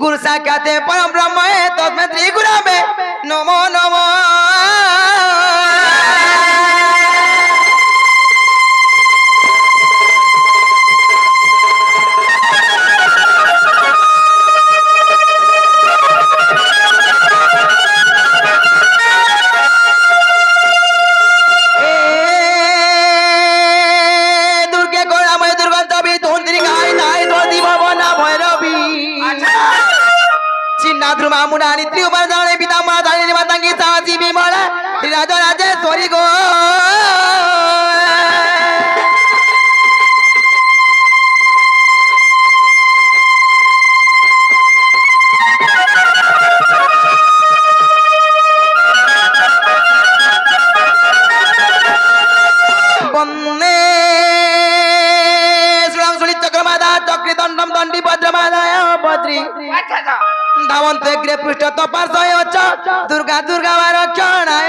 गुरु साक्षाते परम ब्रह्म तस्मै श्री गुरवे नमो नमः। मुरारी त्रिउपर जाने पिता मातानी मातांगी सासी विमला राजा राजेश्वरी गो वंदे सुरंसुली चक्रमादा चक्री दंडम दंडी भद्रमादाय भद्री धावंत अग्रे पृष्ठ तपासय दुर्गा दुर्गा रक्षणाय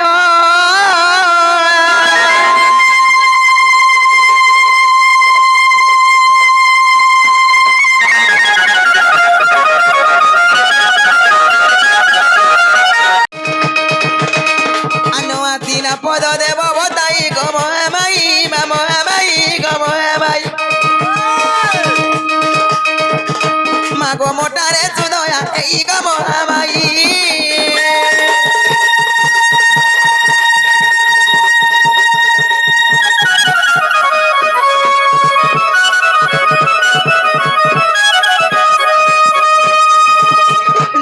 अनुआसीन पद देव बताई गम माई माम माई गम माई मागो मोटारे सुदया এই গম মাই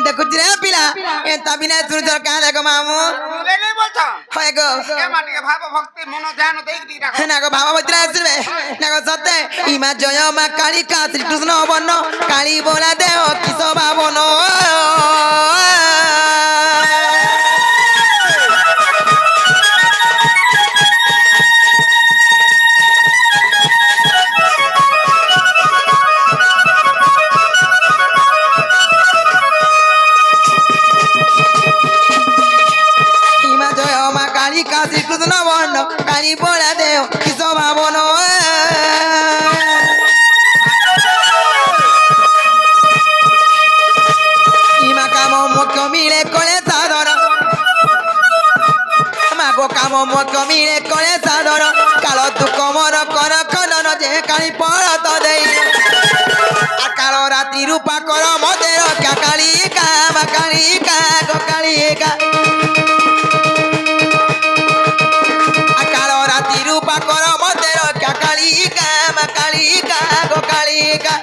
দেখো রে পিলা এ তাবিনা সুন্দর কা দেখো মামু লেলে বলছো হয় গো কে মাটিকে ভাব ভক্তি মন ধ্যান দেই রাখো না গো ভাবা বইতে আসবে না গো সতে ইমা জয় মা কালী কা শ্রী কৃষ্ণ বর্ণ কালী বলা দেও কিস ভাবন শ্রী কৃষ্ণ বর্ণ কালী বলা দেও কিস ভাবন ইমা কাম মুখ্য মিলে করে সাধন মাগো কাম মুখ্য মিলে করে সাধন কাল দুঃখ মন কর খনন যে কালী পরত দেই আর কাল রাত্রি রূপা কর মতে রক্ষা কালী কা মা কালী কা গো কালী কা रूपा कर मते रक्षा कालिका मा कालिका गो कालिका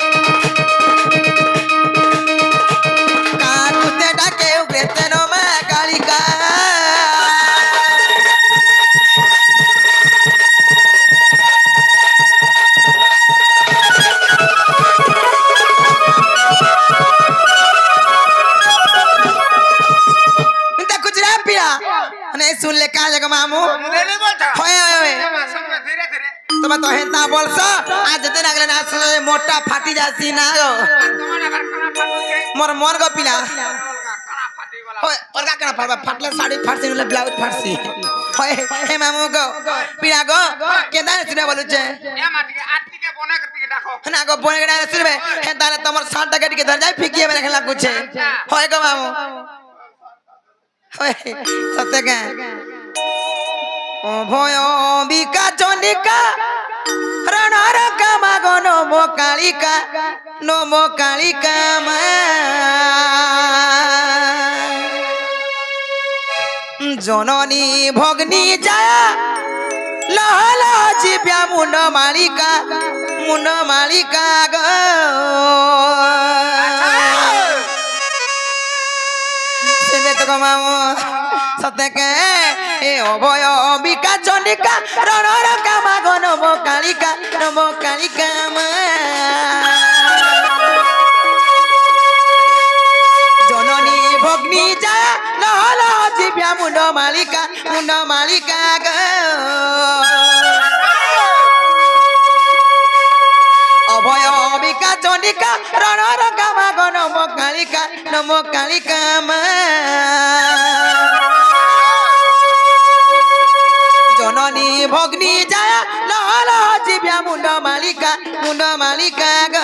काकुते डाके उग्रेते नो मा कालिका इंता कुछ रे पिया ने सुन ले का जग मामू লেলে বলছো होय होय ধীরে ধীরে তুমি তো হেতা বলছ আজ যেতে লাগলে না মোটা ফাটি যাচ্ছি না গো তোমার আবার কানা ফাটি মোর মন গো পিলা কানা ফাটি গলা होय और का फाटबा फाटले साड़ी फाटसी नुले ब्लाउज फाटसी होय हे मामू गो पिला गो केदा सुने बोलु छे এ মাটিকে আটটিকে বনে করতে দেখো ना गो बोने गडा सुनबे हे ताले तमर साट टाका टिके धर जाय फिकिए में रखला कुछे होय गो मामू होय सत्य के ओ भय बिका चंडिका रणर कामा गो नमो कालिका मा जननी भग्नी जाया लहल जिव्या मुंड मालिका ग सेने तो मामू सत्य के ए अभय बिका चंडिका रणर कामा गो नमो कालिका मा जननी भग्नी जाया लहल जिव्या मुंड मालिका ग अभय बिका चंडिका रणर कामा गो नमो कालिका मा जननी भग्नी जाया लहल जिव्या मुंड मालिका ग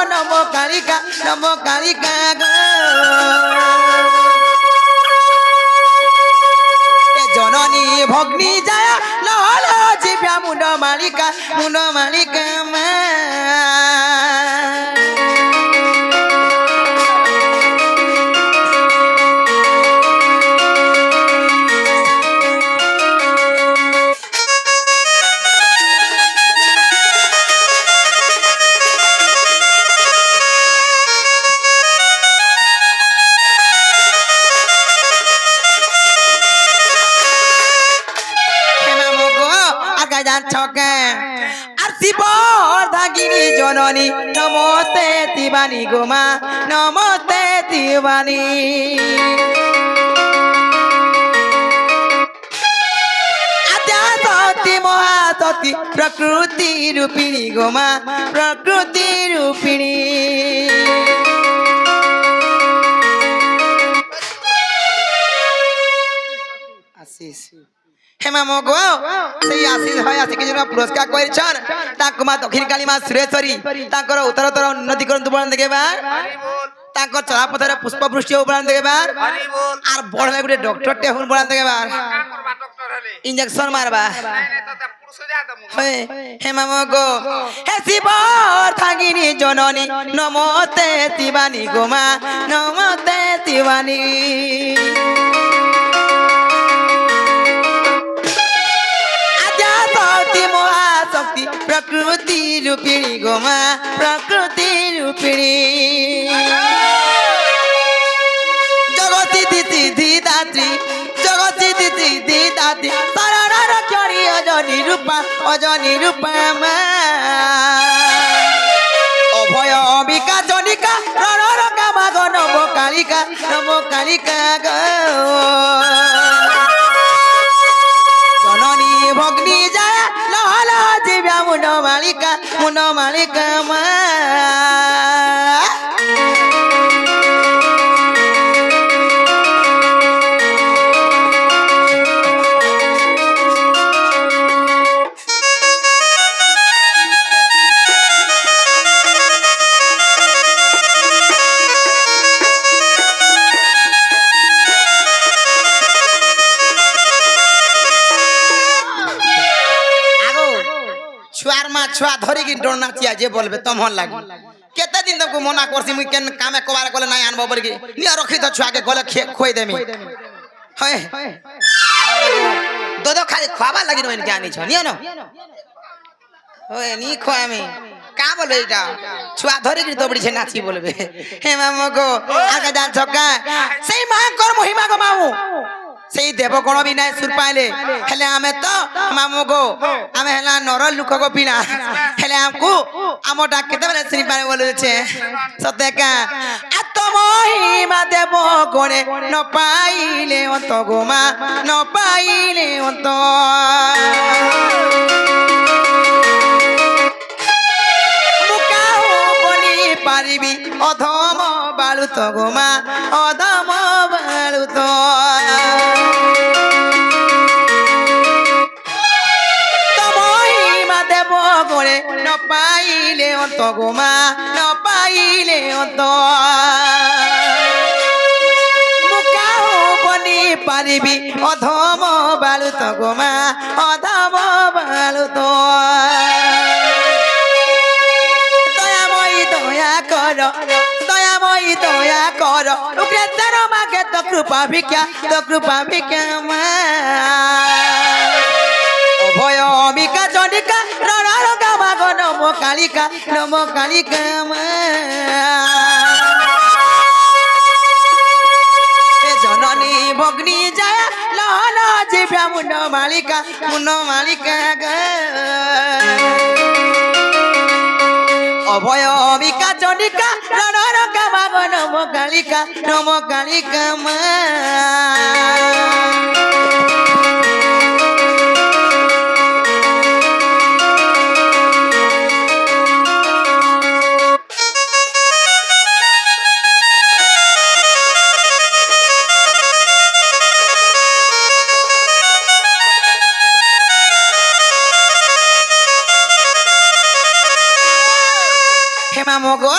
নম কালিকা গো এ জননী ভগ্নী যায় লহল জিভ্যা মুন্ড মালিকা মা আর শিবর ধাগিনী জননী নমস্তে তিবানী গোমা নমস্তে তিবানী আদ্যাসতী মহাসতী প্রকৃতি রূপিণী গোমা প্রকৃতি রূপিণী আশিস হেমা মগো সেই আশিস হয় আশিকে যেন পুরস্কার করেছেন তাঙ্ক মা দক্ষিণ কালী মা সুরেশ্বরী তাঙ্কর উত্তরতর উন্নতি করন্তু বলেন দেখেবার তাঙ্কর চলাপথরে পুষ্প বৃষ্টি হো বলেন দেখেবার আর বড় ভাই গুটে ডক্টরটে হুন বলেন দেখেবার ইনজেকশন মারবা হেমা মগো হে শিবর থাগিনী জননী নমস্তে তিবানী গোমা নমস্তে তিবানী মহাশক্তি প্রকৃতি রূপিণী গোমা প্রকৃতি রূপিণী জগতি দিদি দাত্রী জগতি দিদি দাত্রী শরণর চরি অজনী রূপা মা অভয় অম্বিকা জনিকা রণর কামা গো নম কালিকা গো জননী ভগ্নী যায় লহল জিভ্যা মুন্ড মালিকা মা ছুয়া ধরিকি ডর নাচিয়া যে বলবে তমন লাগবে কেতে দিন তোকে মনা করছি মুই কেন কামে কবার কলে নাই আনবো বলি নিয়ে রখি তো ছুয়াকে গলে খুই দেমি হয় দোদো খালি খাবার লাগি নয় আনিছ নিও না ওই নি খোয়া আমি কা বলবে এটা ছুয়া ধরিকি দৌড়িছে নাচি বলবে হে মামা গো আগে যান ছকা সেই মা কর মহিমা গো মামু সেই দেবগণ বি নাই সুর পাইলে হেলে আমি তো মামু গো আমি হেলা নর লুক গো বিনা হেলে আমকু আম ডাক কেতেবেলে চিনি পারে বলেছে সত্যকা আত্মমহিমা দেবগণে ন পাইলে অন্ত গোমা ন পাইলে অন্ত মুকাও বনি পারিবি অধম বালুত গোমা অধম বালুত করে ন পাইলে অন্ত গোমা ন পাইলে অন্ত মুকাও বনি পারিবি অধম বালুত গোমা অধম বালুত দয়াময়ী দয়া কর উগ্রেতার মাগে তো কৃপা ভিক্ষা মা অভয় অম্বিকা জনিকা রণর কামা গো নম কালিকা মা জননী ভগ্নী যায় লহল জিভ্যা মুন্ড মালিকা গো অভয় অম্বিকা জনিকা রণর কামা গো নম কালিকা মা মামু গো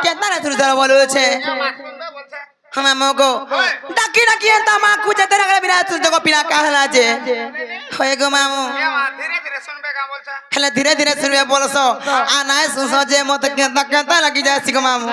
কেতা রে তুই ধর বলছে মা শুনবে বলছে মামু গো ডাকি ডাকি তা মা খুঁজে তেরা গেলে বিনা তুই তো পিলা কাহলা যে হয়ে গো মামু মা ধীরে ধীরে শুনবে কা বলছে হেলে ধীরে ধীরে শুনবে বলছো আর নাই শুনছো যে মত কেতা কেতা লাগি যাচ্ছি গো মামু